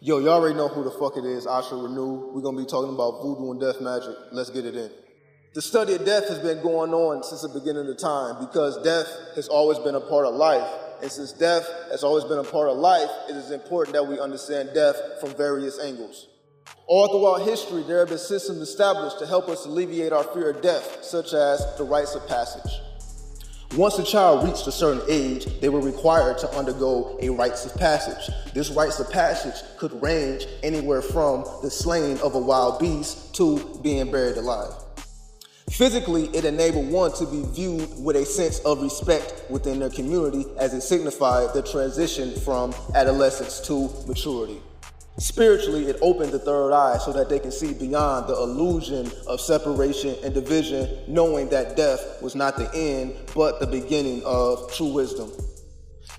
Yo, you already know who the fuck it is, asharenu. We're going to be talking about voodoo and death magic. Let's get it in. The study of death has been going on since the beginning of time because death has always been a part of life. And since death has always been a part of life, it is important that we understand death from various angles. All throughout history, there have been systems established to help us alleviate our fear of death, such as the Rites of Passage. Once a child reached a certain age, they were required to undergo a Rites of Passage. This Rites of Passage could range anywhere from the slaying of a wild beast to being buried alive. Physically, it enabled one to be viewed with a sense of respect within their community as it signified the transition from adolescence to maturity. Spiritually, it opened the third eye so that they can see beyond the illusion of separation and division, knowing that death was not the end, but the beginning of true wisdom.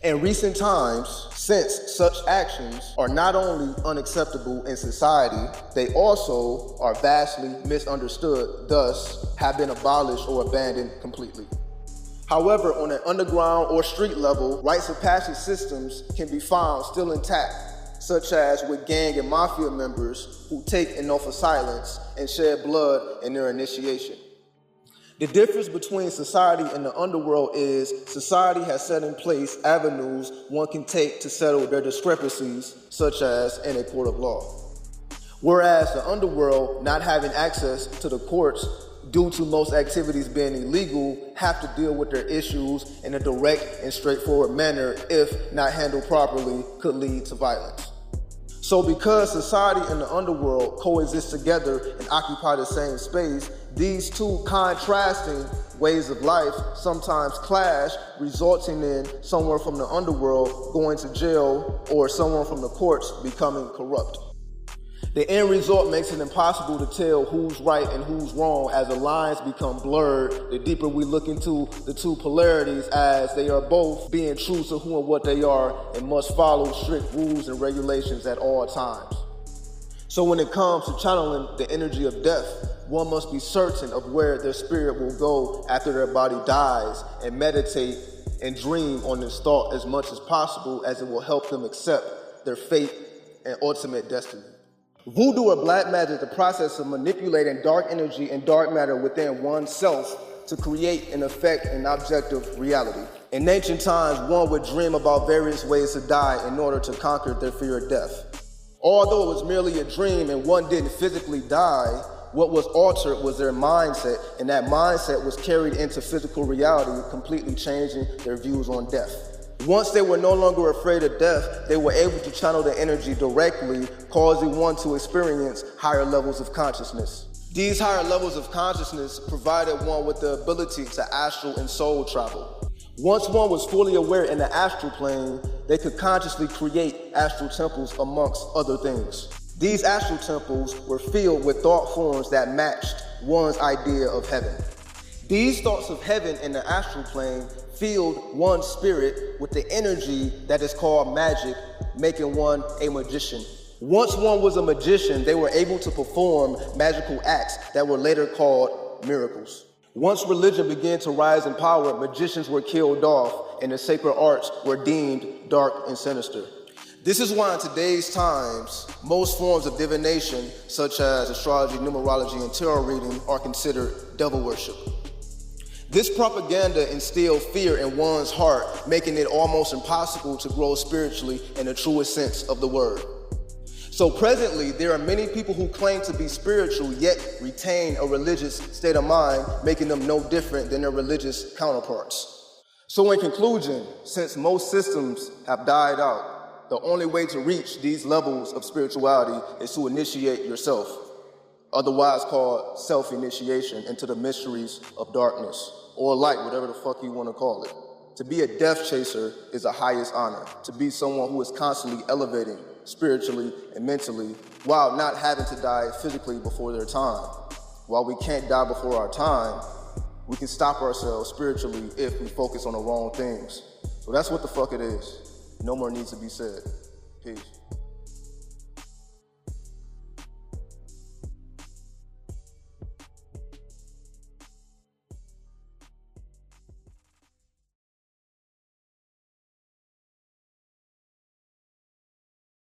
In recent times, since such actions are not only unacceptable in society, they also are vastly misunderstood, thus have been abolished or abandoned completely. However, on an underground or street level, rites of passage systems can be found still intact, such as with gang and mafia members who take an oath of silence and shed blood in their initiation. The difference between society and the underworld is society has set in place avenues one can take to settle their discrepancies, such as in a court of law. Whereas the underworld, not having access to the courts due to most activities being illegal, have to deal with their issues in a direct and straightforward manner, if not handled properly, could lead to violence. So because society and the underworld coexist together and occupy the same space, these two contrasting ways of life sometimes clash, resulting in someone from the underworld going to jail or someone from the courts becoming corrupt. The end result makes it impossible to tell who's right and who's wrong as the lines become blurred the deeper we look into the two polarities, as they are both being true to who and what they are and must follow strict rules and regulations at all times. So when it comes to channeling the energy of death, one must be certain of where their spirit will go after their body dies and meditate and dream on this thought as much as possible, as it will help them accept their fate and ultimate destiny. Voodoo or black magic is the process of manipulating dark energy and dark matter within oneself to create and affect an objective reality. In ancient times, one would dream about various ways to die in order to conquer their fear of death. Although it was merely a dream and one didn't physically die, what was altered was their mindset, and that mindset was carried into physical reality, completely changing their views on death. Once they were no longer afraid of death, they were able to channel the energy directly, causing one to experience higher levels of consciousness. These higher levels of consciousness provided one with the ability to astral and soul travel. Once one was fully aware in the astral plane, they could consciously create astral temples amongst other things. These astral temples were filled with thought forms that matched one's idea of heaven. These thoughts of heaven in the astral plane filled one's spirit with the energy that is called magic, making one a magician. Once one was a magician, they were able to perform magical acts that were later called miracles. Once religion began to rise in power, magicians were killed off and the sacred arts were deemed dark and sinister. This is why in today's times, most forms of divination, such as astrology, numerology, and tarot reading, are considered devil worship. This propaganda instilled fear in one's heart, making it almost impossible to grow spiritually in the truest sense of the word. So presently, there are many people who claim to be spiritual, yet retain a religious state of mind, making them no different than their religious counterparts. So in conclusion, since most systems have died out, the only way to reach these levels of spirituality is to initiate yourself, otherwise called self-initiation into the mysteries of darkness, or light, whatever the fuck you want to call it. To be a death chaser is the highest honor. To be someone who is constantly elevating spiritually and mentally while not having to die physically before their time. While we can't die before our time, we can stop ourselves spiritually if we focus on the wrong things. So that's what the fuck it is. No more needs to be said. Peace.